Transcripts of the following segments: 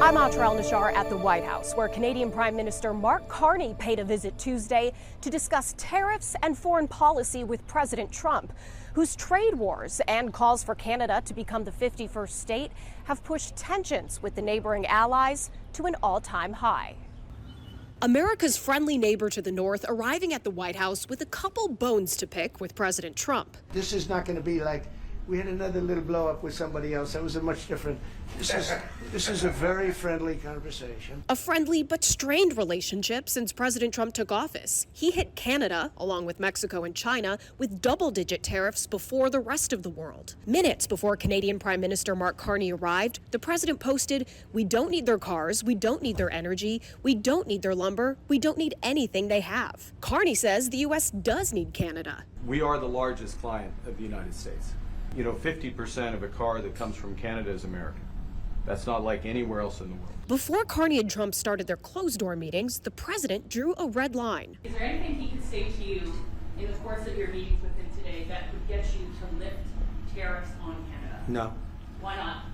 I'm Atra El-Nashar at the White House, where Canadian Prime Minister Mark Carney paid a visit Tuesday to discuss tariffs and foreign policy with President Trump, whose trade wars and calls for Canada to become the 51st state have pushed tensions with the neighboring allies to an all-time high. America's friendly neighbor to the north arriving at the White House with a couple bones to pick with President Trump. This is not going to be like we had another little blow up with somebody else. That was a much different. This is a very friendly conversation. A friendly but strained relationship since President Trump took office. He hit Canada, along with Mexico and China, with double-digit tariffs before the rest of the world. Minutes before Canadian Prime Minister Mark Carney arrived, the president posted, "We don't need their cars, we don't need their energy, we don't need their lumber, we don't need anything they have." Carney says the U.S. does need Canada. We are the largest client of the United States. 50% of a car that comes from Canada is American. That's not like anywhere else in the world. Before Carney and Trump started their closed-door meetings, the president drew a red line. Is there anything he could say to you in the course of your meetings with him today that would get you to lift tariffs on Canada? No. Why not?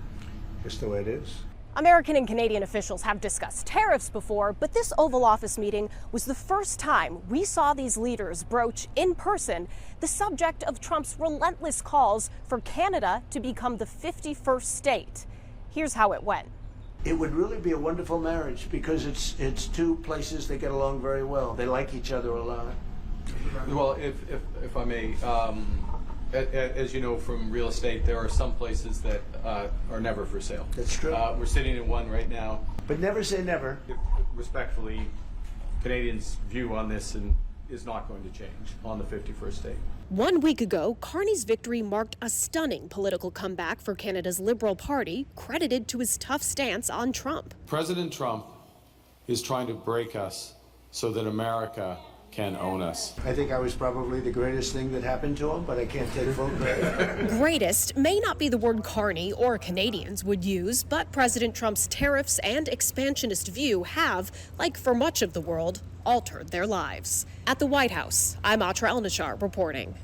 Just the way it is. American and Canadian officials have discussed tariffs before, but this Oval Office meeting was the first time we saw these leaders broach in person the subject of Trump's relentless calls for Canada to become the 51st state. Here's how it went. It would really be a wonderful marriage because it's two places that get along very well. They like each other a lot. Well, if I may, as you know from real estate, there are some places that are never for sale. That's true. We're sitting in one right now. But never say never. Respectfully, Canadians' view on this is not going to change on the 51st state. 1 week ago, Carney's victory marked a stunning political comeback for Canada's Liberal Party, credited to his tough stance on Trump. President Trump is trying to break us so that America can own us. I think I was probably the greatest thing that happened to him, but I can't take full credit. Greatest may not be the word Carney or Canadians would use, but President Trump's tariffs and expansionist view have, like for much of the world, altered their lives. At the White House, I'm Atra El-Nashar reporting.